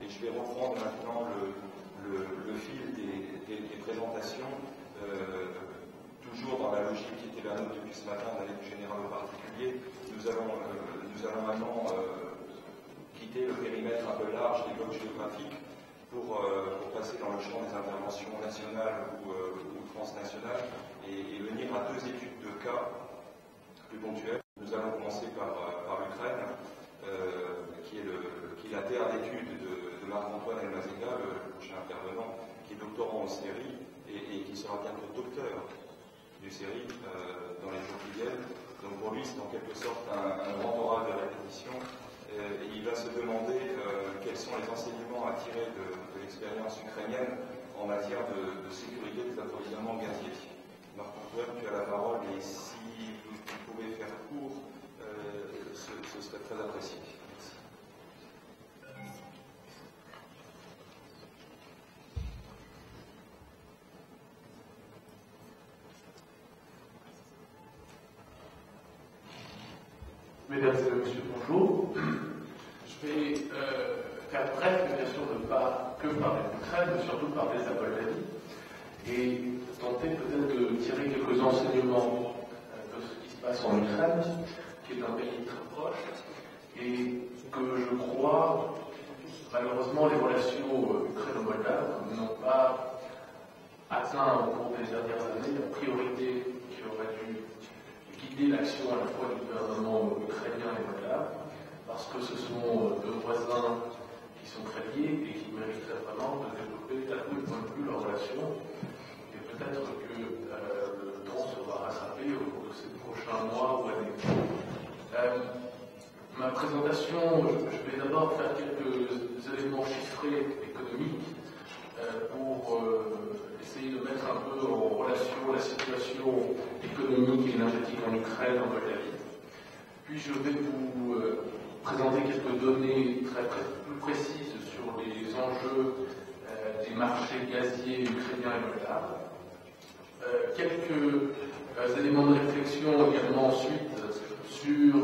je vais reprendre maintenant le fil des présentations, toujours dans la logique qui était la nôtre depuis ce matin, d'aller du général au particulier. Nous allons maintenant quitter le périmètre un peu large des blocs géographiques pour passer dans le champ des interventions nationales ou transnationales et venir à deux études de cas plus ponctuelles. Nous allons commencer par l'Ukraine, qui est la terre d'études de Marc-Antoine Elmazega, le prochain intervenant, qui est doctorant en série et qui sera bientôt docteur du série dans les jours qui viennent. Donc pour lui, c'est en quelque sorte un grand oral de répétition. Et il va se demander quels sont les enseignements à tirer de l'expérience ukrainienne en matière de sécurité des approvisionnements gaziers. Marc-Antoine, tu as la parole et si vous pouvez faire court, ce serait très apprécié. Merci. Mesdames et messieurs, bonjour. Je vais faire bref, mais bien sûr ne pas que parler de l'Ukraine, mais surtout parler de la Moldavie et tenter peut-être de tirer quelques enseignements de ce qui se passe en Ukraine, qui est un pays très proche, et que je crois, malheureusement, les relations ukraino-moldaves n'ont pas atteint au cours des dernières années la priorité qui aurait dû guider l'action à la fois du gouvernement ukrainien et moldave, parce que ce sont deux voisins qui sont très liés et qui mériteraient vraiment de développer à tous les points de vue leurs relations. Et peut-être que le temps sera rattrapé au cours de ces prochains mois ou années. Ma présentation, je vais d'abord faire quelques éléments chiffrés économiques pour essayer de mettre un peu en relation la situation économique et énergétique en Ukraine, en Moldavie. Puis je vais vous présenter quelques données plus précises sur les enjeux des marchés gaziers ukrainiens et moldaves. Quelques éléments de réflexion également ensuite sur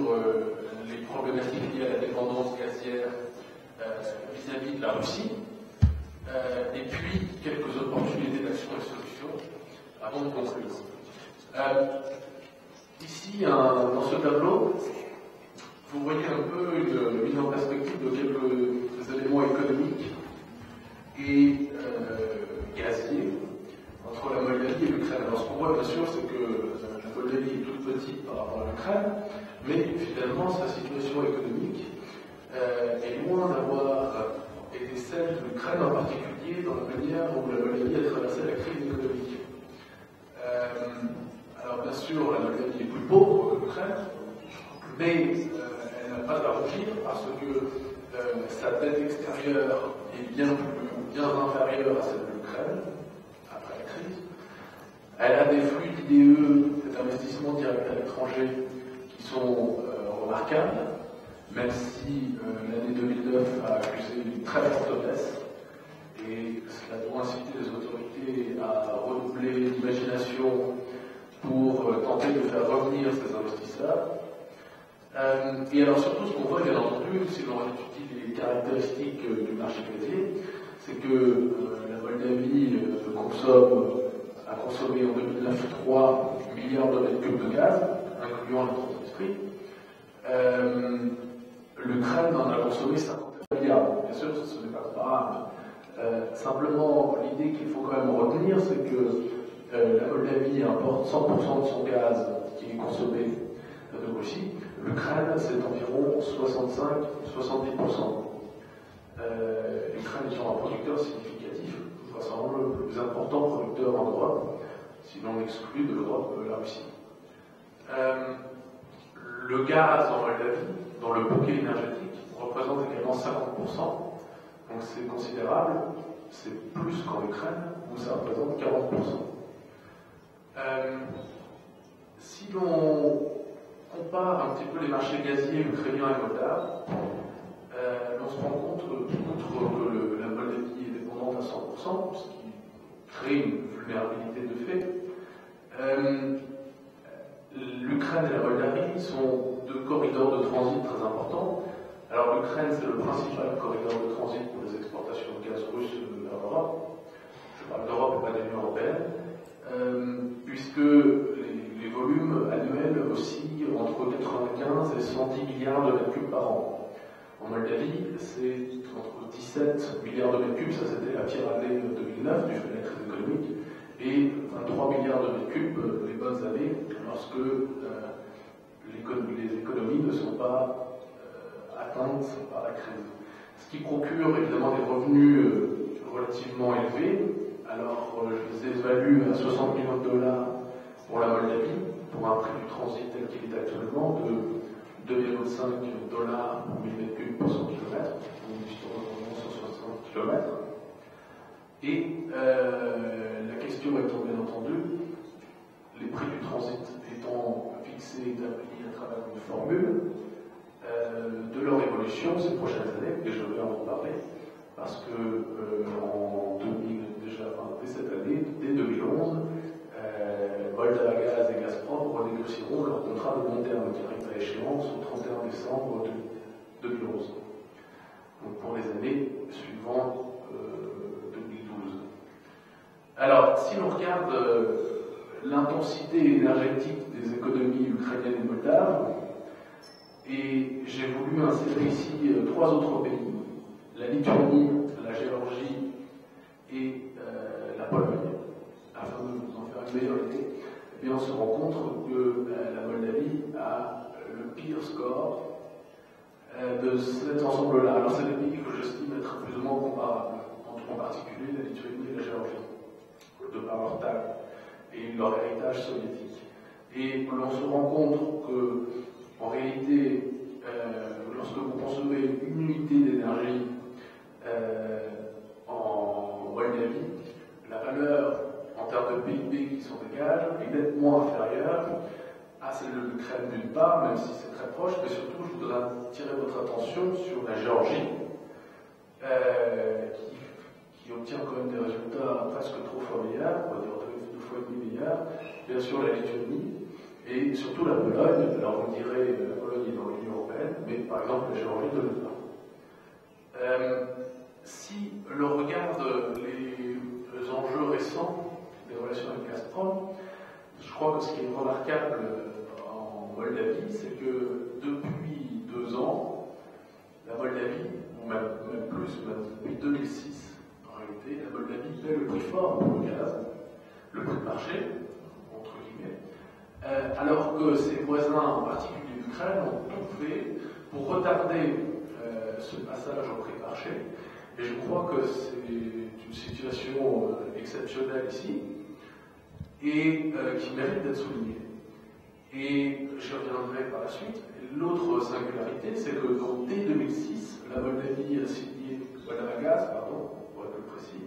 les problématiques liées à la dépendance gazière vis-à-vis de la Russie. Et puis quelques opportunités d'action et solutions avant de conclure. Ici, dans ce tableau, vous voyez un peu une mise en perspective de quelques éléments économiques et gaziers entre la Moldavie et l'Ukraine. Alors ce qu'on voit bien sûr, c'est que la Moldavie est toute petite par rapport à l'Ukraine, mais finalement sa situation économique est loin d'avoir été celle de l'Ukraine en particulier dans la manière où la Moldavie a traversé la crise économique. Alors bien sûr, la Moldavie est plus pauvre que l'Ukraine, mais elle n'a pas à rougir parce que sa dette extérieure est bien inférieure à celle de l'Ukraine, après la crise. Elle a des flux d'IDE, d'investissement direct à l'étranger, qui sont remarquables, même si l'année 2009 a accusé une très forte baisse, et cela doit inciter les autorités à redoubler l'imagination pour tenter de faire revenir ces investisseurs. Et alors surtout, ce qu'on voit bien entendu, si l'on étudie les caractéristiques du marché gazier, c'est que la Moldavie a consommé en 2009 3 milliards de mètres cubes de gaz, incluant les grandes industries. L'Ukraine en a consommé 50 milliards. Bien sûr, ce n'est pas comparable. Simplement, l'idée qu'il faut quand même retenir, c'est que la Moldavie importe 100% de son gaz qui est consommé de Russie. L'Ukraine, c'est environ 65-70%. L'Ukraine étant un producteur significatif, vraiment le plus important producteur en Europe, si l'on exclut de l'Europe la Russie. Le gaz en Moldavie, dans le bouquet énergétique, représente également 50%, donc c'est considérable, c'est plus qu'en Ukraine, où ça représente 40%. Si l'on compare un petit peu les marchés gaziers ukrainiens et moldaves, on se rend compte que la Moldavie est dépendante à 100%, ce qui crée une vulnérabilité de fait. L'Ukraine et la Moldavie sont deux corridors de transit très importants. Alors l'Ukraine, c'est le principal corridor de transit pour les exportations parle d'Europe et pas de l'Union européenne, puisque les volumes annuels oscillent entre 95 et 110 milliards de mètres cubes par an. En Moldavie, c'est entre 17 milliards de mètres cubes, ça c'était la pire année 2009 du fait de la crise économique, et 23 milliards de mètres cubes les bonnes années, lorsque les économies ne sont pas atteintes par la crise. Ce qui procure évidemment des revenus relativement élevés. Alors, je les évalue à 60 millions de dollars pour la Moldavie, pour un prix du transit tel qu'il est actuellement de 2,5 dollars pour 1000 mètres cubes pour 100 km, une distance d'environ 160 km. Et la question étant bien entendu, les prix du transit étant fixés, établis à travers une formule, de leur évolution ces prochaines années, et je vais en parler, parce que dès cette année, dès 2011, Moldava Gaz et Gazprom renégocieront leur contrat de long terme qui arrive à échéance au 31 décembre 2011. Donc pour les années suivant 2012. Alors, si l'on regarde l'intensité énergétique des économies ukrainiennes et moldaves, et j'ai voulu insérer ici 3 autres pays, la Lituanie, la Géorgie et la Pologne, afin de vous en faire une meilleure idée. Et bien on se rend compte que la Moldavie a le pire score de cet ensemble-là. Alors c'est des pays que j'estime être plus ou moins comparables, en particulier la Lituanie et la Géorgie, de par leur taille et leur héritage soviétique. Et l'on se rend compte que, en réalité, lorsque vous consommez une unité d'énergie en Moldavie, la valeur en termes de PIB qui s'en dégage est nettement inférieure à celle de l'Ukraine d'une part, même si c'est très proche, mais surtout je voudrais attirer votre attention sur la Géorgie, qui obtient quand même des résultats presque 3 fois meilleurs, on va dire 2 fois et demi meilleurs, bien sûr la Lituanie, et surtout la Pologne. Alors vous direz, la Pologne est dans l'Union européenne, mais par exemple la Géorgie ne l'est pas. Si l'on regarde les enjeux récents des relations avec Gazprom, je crois que ce qui est remarquable en Moldavie, c'est que depuis 2 ans, la Moldavie, ou même plus, depuis 2006, en réalité, la Moldavie paie le prix fort pour le gaz, le prix de marché, entre guillemets, alors que ses voisins, en particulier l'Ukraine, ont tout fait pour retarder ce passage au prix de marché. Et je crois que c'est une situation exceptionnelle ici, et qui mérite d'être soulignée. Et je reviendrai par la suite. L'autre singularité, c'est que dès 2006, la Moldavie a signé, Moldava Gaz, pardon, pour être plus précis,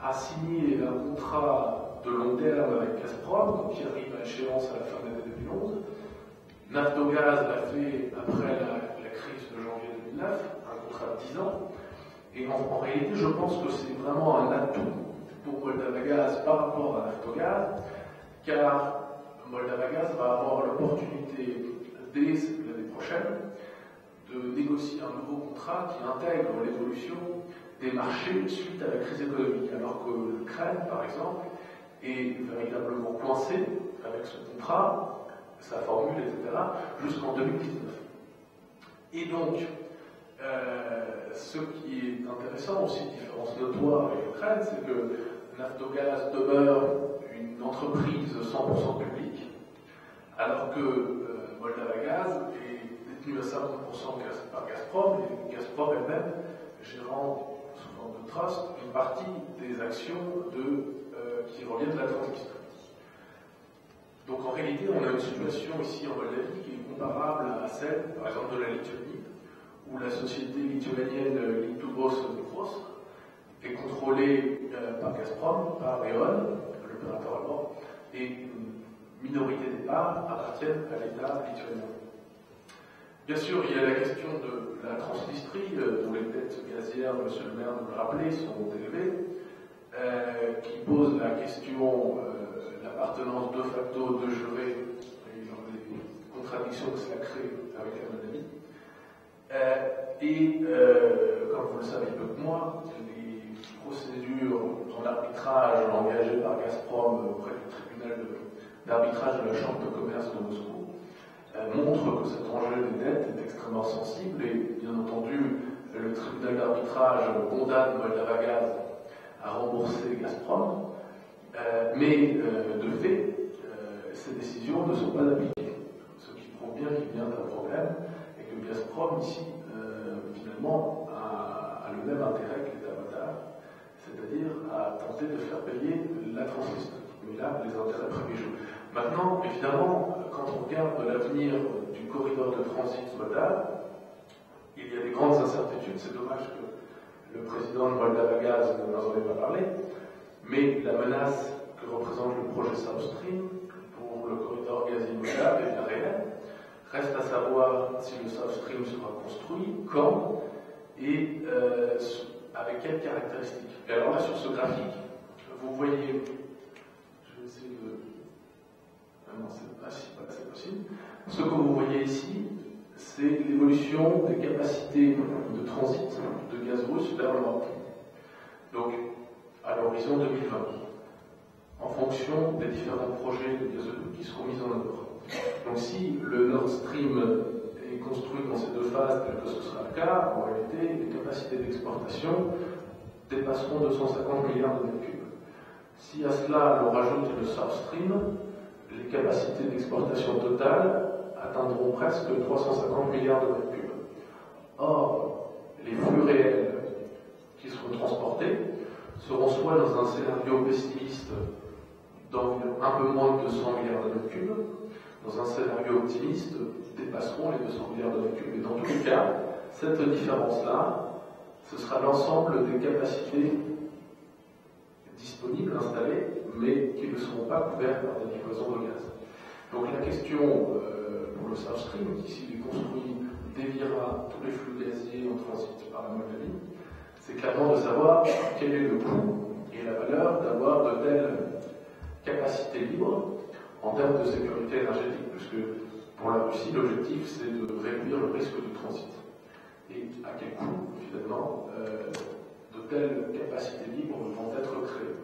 a signé un contrat de long terme avec Gazprom, qui arrive à échéance à la fin de l'année 2011. Naftogaz l'a fait après la crise de janvier 2009, un contrat de 10 ans. Et en réalité, je pense que c'est vraiment un atout pour Moldava Gaz par rapport à Naftogaz, car Moldava Gaz va avoir l'opportunité, dès l'année prochaine, de négocier un nouveau contrat qui intègre l'évolution des marchés suite à la crise économique, alors que l'Ukraine, par exemple, est véritablement coincée avec ce contrat, sa formule, etc., jusqu'en 2019. Et donc, ce qui est intéressant aussi, différence notoire avec l'Ukraine, c'est que Naftogaz demeure une entreprise 100% publique, alors que Moldava Gaz est détenue à 50% par Gazprom, et Gazprom elle-même gérant sous forme de trust une partie des actions qui reviennent de la Transnistrie. Donc en réalité, on a une situation ici en Moldavie qui est comparable à celle, par exemple, de la Lituanie, où la société lituanienne Lietuvos est contrôlée par Gazprom, par E.ON, l'opérateur allemand, et une minorité des parts appartiennent à l'État lituanien. Bien sûr, il y a la question de la Transnistrie, dont les dettes gazières, M. le maire nous l'a rappelé, sont élevées, qui pose la question de l'appartenance de facto, de jure, et les contradictions que cela crée avec la Moldavie. Comme vous le savez peu que moi, procédure en arbitrage engagée par Gazprom auprès du tribunal d'arbitrage de la Chambre de commerce de Moscou montre que cet enjeu des dettes est extrêmement sensible et bien entendu le tribunal d'arbitrage condamne Moldava Gaz à rembourser Gazprom, mais de fait ces décisions ne sont pas appliquées, ce qui prouve bien qu'il y a un problème et que Gazprom ici finalement a le même intérêt que l'État moldave, c'est-à-dire à tenter de faire payer la Transnistrie. Mais là, les intérêts premiers jouent. Maintenant, évidemment, quand on regarde l'avenir du corridor de transit moldave, il y a des grandes incertitudes. C'est dommage que le président de Moldava Gaz n'en ait pas parlé, mais la menace que représente le projet South Stream pour le corridor gazier moldave est bien réelle. Reste à savoir si le South Stream sera construit, quand et avec quelles caractéristiques. Et alors là, sur ce graphique, vous voyez, je vais essayer de... non, c'est possible. Ce que vous voyez ici, c'est l'évolution des capacités de transit de gaz russe vers l'Europe. Donc, à l'horizon 2020, en fonction des différents projets de gazoduc qui seront mis en œuvre. Donc, si le Nord Stream est construit dans ces deux phases, tel que ce sera le cas, en réalité, les capacités d'exportation dépasseront 250 milliards de mètres cubes. Si à cela l'on rajoute le South Stream, les capacités d'exportation totales atteindront presque 350 milliards de mètres cubes. Or, les flux réels qui seront transportés seront soit dans un scénario pessimiste d'environ un peu moins de 200 milliards de mètres cubes, dans un scénario optimiste, dépasseront les 200 milliards de mètres cubes. Et dans tous les cas, cette différence-là, ce sera l'ensemble des capacités disponibles, installées, mais qui ne seront pas couvertes par des livraisons de gaz. Donc la question pour le South Stream, qui s'il est construit, déviera tous les flux gaziers en transit par la Moldavie, c'est clairement de savoir quel est le coût et la valeur d'avoir de telles capacités libres en termes de sécurité énergétique, puisque pour la Russie, l'objectif c'est de réduire le risque de transit. Et à quel coût, finalement, de telles capacités libres vont être créées.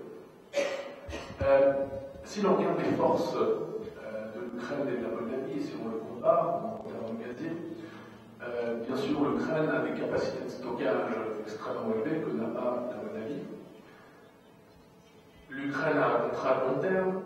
Si l'on regarde les forces de l'Ukraine et de la Moldavie, si on le compare en termes gaziers, bien sûr, l'Ukraine a des capacités de stockage extrêmement élevées que n'a pas la Moldavie. L'Ukraine a un contrat à long terme